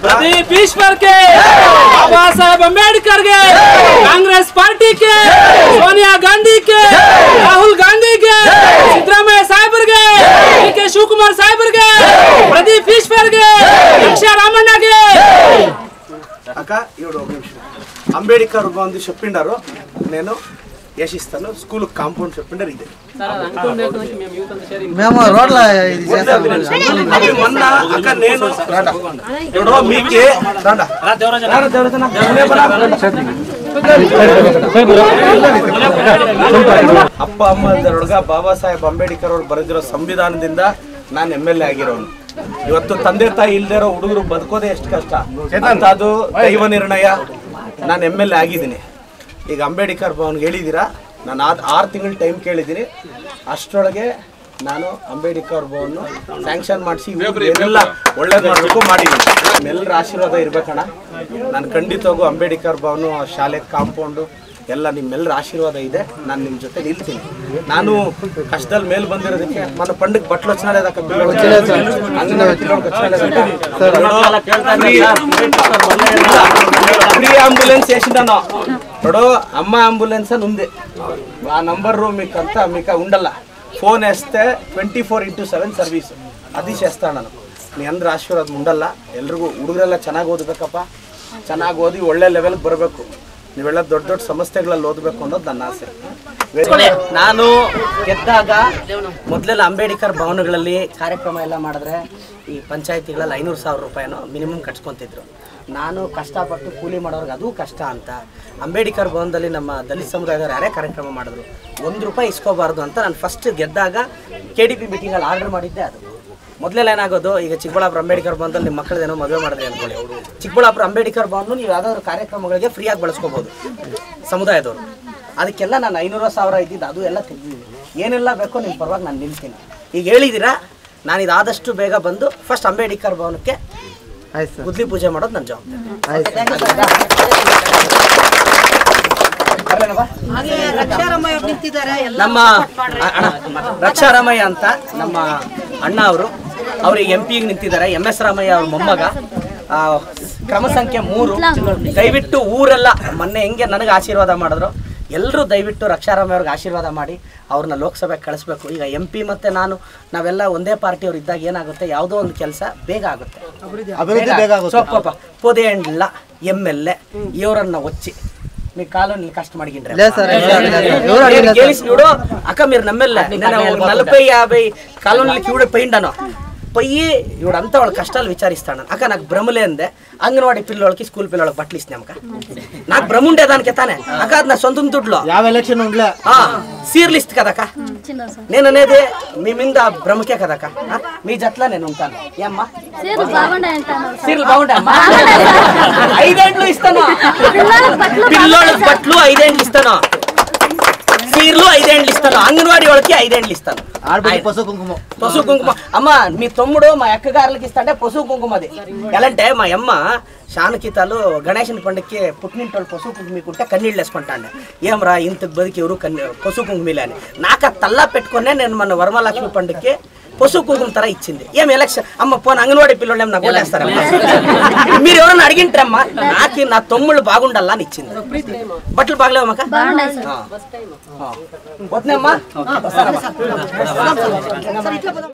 प्रदीप ईश्वर के, बाबा साहेब अम्बेडकर के, कांग्रेस पार्टी के, सोनिया गांधी के, राहुल गांधी के, सिद्धरामಯ್ಯ साहब के, डी.के. शिवकुमार साहब के, प्रदीप ईश्वर के, रक्षा रामಣ್ಣ के అక్క ఇవిడు ఒక నిమిషం అంబేద్కర్ బాగుంది చెప్పిండారు నేను యశిస్తాను స్కూల్ కాంపౌండ్ చెప్పిండారు ఇదే మేము రోడ్ల ఇది చేస్తాం మొన్న అక్క నేను ఇవిడు మీకే రండా ಅಪ್ಪ ಅಮ್ಮ ಹುಡುಗ ಬಾಬಾ ಸಾಹೇಬ್ ಅಂಬೇಡ್ಕರ್ ಅವರು ಬರೆದಿರೋ ಸಂವಿಧಾನದಿಂದ ನಾನು MLA ಆಗಿರೋನು ಇವತ್ತು ತಂದೆ ತಾಯಿ ಇಲ್ದೇ ಇರೋ ಹುಡುಗರು ಬದುಕೋದೇ ಎಷ್ಟು ಕಷ್ಟ ಅಂತ ಅದು ದೈವ ನಿರ್ಣಯ ನಾನು MLA ಆಗಿದ್ದೀನಿ ಈಗ ಅಂಬೇಡ್ಕರ್ ಭವನ್ಗೆ ಹೇಳಿದ್ದೀರಾ ನಾನು 6 ತಿಂಗಳು ಟೈಮ್ ಕೇಳಿದ್ದೀನಿ ಅಷ್ಟರೊಳಗೆ ನಾನು ಅಂಬೇಡ್ಕರ್ ಭವನ್ ಸ್ಯಾಂಕ್ಷನ್ ಮಾಡಿಸಿ ಏನೆಲ್ಲ ಒಳ್ಳೇದು ಮಾಡಬೇಕು ಮಾಡಿದ್ದೀನಿ ನಿಮ್ಮೆಲ್ಲರ ಆಶೀರ್ವಾದ ಇರ್ಬೇಕಣ್ಣ ನಾನು ಖಂಡಿತವಾಗೂ ಅಂಬೇಡ್ಕರ್ ಭವನ್ ಶಾಲೆ ಕಾಂಪೌಂಡು ಎಲ್ಲ ನಿಮ್ಮೆಲ್ಲರ ಆಶೀರ್ವಾದ ಇದೆ ನಾನು ನಿಮ್ಮ ಜೊತೆ ನಿಲ್ತೀನಿ ನಾನು ಕಷ್ಟದಲ್ಲಿ ಮೇಲೆ ಬಂದಿರೋದಕ್ಕೆ మన పండుగ బట్టలు వచ్చినా లేదా ఫ్రీ అంబులెన్స్ వేసిండాను ఇప్పుడు అమ్మ అంబులెన్స్ అని ఉంది ఆ నంబరు మీకు ఉండಲ್ಲ ఫోన్ వేస్తే 24/7 ಸರ್ವಿಸ್ అది చేస్తాను ನಾನು మీ అందರ ఆశీర్వాద ఉండಲ್ಲ ಎಲ್ರಿಗೂ ಹುಡುಗರೆಲ್ಲ ಚೆನ್ನಾಗಿ ಓದಬೇಕಪ್ಪ ಚೆನ್ನಾಗಿ ಓದಿ ಒಳ್ಳೆ ಲೆವೆಲ್ಗೆ ಬರಬೇಕು ನೀವೆಲ್ಲ ದೊಡ್ಡ ದೊಡ್ಡ ಸಂಸ್ಥೆಗಳಲ್ಲಿ ಓದಬೇಕು ಅನ್ನೋದು ನನ್ನ ಆಸೆ ನಾನು ಗೆದ್ದಾಗ ಮೊದಲೆಲ್ಲ ಅಂಬೇಡ್ಕರ್ ಭವನಗಳಲ್ಲಿ ಕಾರ್ಯಕ್ರಮ ಎಲ್ಲ ಮಾಡಿದ್ರೆ ಈ ಪಂಚಾಯತಿಗಳಲ್ಲಿ 500,000 ರೂಪಾಯಿನೋ ಮಿನಿಮಮ್ ಕಟ್ಸ್ಕೊತಿದ್ರು ನಾನು ಕಷ್ಟಪಟ್ಟು ಕೂಲಿ ಮಾಡೋರ್ಗೆ ಅದು ಕಷ್ಟ ಅಂತ ಅಂಬೇಡ್ಕರ್ ಭವನದಲ್ಲಿ ನಮ್ಮ ದಲಿತ ಸಮುದಾಯದವರು ಯಾರೇ ಕಾರ್ಯಕ್ರಮ ಮಾಡಿದ್ರು ₹1 ಇಸ್ಕೋಬಾರ್ದು ಅಂತ ನಾನು ಫಸ್ಟ್ ಗೆದ್ದಾಗ KDP ಮೀಟಿಂಗಲ್ಲಿ ಆರ್ಡರ್ ಮಾಡಿದ್ದೆ ಅದು ಮೊದಲೆಲ್ಲ ಏನಾಗೋದು ಈಗ ಚಿಕ್ಕಬಳ್ಳಾಪುರ ಅಂಬೇಡ್ಕರ್ ಭವನದಲ್ಲಿ ನಿಮ್ಮ ಮಕ್ಕಳದೇನೋ ಮದುವೆ ಮಾಡಿದ್ರೆ ಅಂದ್ಕೊಳ್ಳಿ ಚಿಕ್ಕಬಳ್ಳಾಪುರ ಅಂಬೇಡ್ಕರ್ ಭವನ ನೀವು ಯಾವುದಾದ್ರು ಕಾರ್ಯಕ್ರಮಗಳಿಗೆ ಫ್ರೀಯಾಗಿ ಬಳಸ್ಕೋಬೋದು ಸಮುದಾಯದವರು ಅದಕ್ಕೆಲ್ಲ ನಾನು 500,000 ಇದ್ದಿದ್ದು ಅದು ಎಲ್ಲ ತೆಗೆದಿದ್ದೀನಿ ಏನೆಲ್ಲ ಬೇಕೋ ನಿಮ್ಮ ಪರವಾಗಿ ನಾನು ನಿಲ್ತೀನಿ ಈಗ ಹೇಳಿದ್ದೀರಾ ನಾನು ಇದಾದಷ್ಟು ಬೇಗ ಬಂದು ಫಸ್ಟ್ ಅಂಬೇಡ್ಕರ್ ಭವನಕ್ಕೆ ಗುದ್ಲಿ ಪೂಜೆ ಮಾಡೋದು ನನ್ನ ಜವಾಬ್ದಾರಿ ನಮ್ಮ ರಕ್ಷಾ ರಾಮಯ್ಯ ಅಂತ ನಮ್ಮ ಅಣ್ಣ ಅವ್ರಿಗೆ MP ನಿಂತಿದ್ದಾರೆ MS ರಾಮಯ್ಯ ಅವ್ರ ಮೊಮ್ಮಗ ಕ್ರಮ ಸಂಖ್ಯೆ 3 ದಯವಿಟ್ಟು ಊರೆಲ್ಲ ಮೊನ್ನೆ ಹೆಂಗೆ ನನಗೆ ಆಶೀರ್ವಾದ ಮಾಡಿದ್ರು ಎಲ್ಲರೂ ದಯವಿಟ್ಟು ರಕ್ಷಾ ರಾಮಯ್ಯ ಅವ್ರಿಗೆ ಆಶೀರ್ವಾದ ಮಾಡಿ ಅವ್ರನ್ನ ಲೋಕಸಭೆಗೆ ಕಳಿಸ್ಬೇಕು ಈಗ MP ಮತ್ತು ನಾವೆಲ್ಲ ಒಂದೇ ಪಾರ್ಟಿಯವ್ರು ಇದ್ದಾಗ ಏನಾಗುತ್ತೆ ಯಾವುದೋ ಒಂದು ಕೆಲಸ ಬೇಗ ಆಗುತ್ತೆ ಸೊಪ್ಪಪ್ಪ ಪೊದೆ ಅಂಡ್ಲ MLA ಇವರನ್ನ వచ్చి మీ కాలం కష్ట అడిగిండ్రు చూడు అక్క మీరు నమ్మెల్లా నేను 40-50 కాలనీలకి ఇవిడ పోయిండాను పోయి ఇవిడంతా వాళ్ళ కష్టాలు విచారిస్తాను అక్క నాకు భ్రమలే అందే అంగన్వాడీ పిల్లలకి స్కూల్ పిల్లలకి బట్టలు ఇస్తున్నాం అక్క నాకు భ్రమ ఉండేదానికి తానే అక్క అది నా సొంత దుడ్లో సీర్లు ఇస్తుంది కదక్క నేను అనేది మీ మీద భ్రమకే కదక్క మీ జట్లా నేను ఉంటాను ఏమ్మా సీర్లు బాగుంటాయమ్మా 5 ఏండ్లు ఇస్తాను పిల్లలకి బట్టలు 5 ఏండ్లు ఇస్తాను సీర్లు 5 ఏండ్లు ఇస్తాను అంగన్వాడీ వాళ్ళకి 5 ఏండ్లు ఇస్తాను పసుపు కుంకుమ అమ్మ మీ తమ్ముడు మా అక్కగారులకి ఇస్తాంటే పసుపు కుంకుమది ఎలాంటే మా అమ్మ శానకితాలు గణేశుని పండుగకి పుట్టినింటోళ్ళు పసుపు కుంకుమకుంటే కన్నీళ్ళు వేసుకుంటాండే ఏమరా ఇంతకు బతికి ఎవరు పసుపు కుంకుమలే అని నాకు ఆ తల్లా పెట్టుకునే నేను మన వరమలక్ష్మి పండుగకి పసుపు కుంకుమ తర ఇచ్చింది ఏం ఎలక్షన్ అమ్మ పోనీ అంగన్వాడీ పిల్లలు ఏమన్నా ఓటేస్తారమ్మా మీరు ఎవరన్నా అడిగింటారమ్మా నాకు నా తమ్ముళ్ళు బాగుండాలా అని ఇచ్చింది బట్టలు బాగలేవమ్మా వస్తున్నామ్మా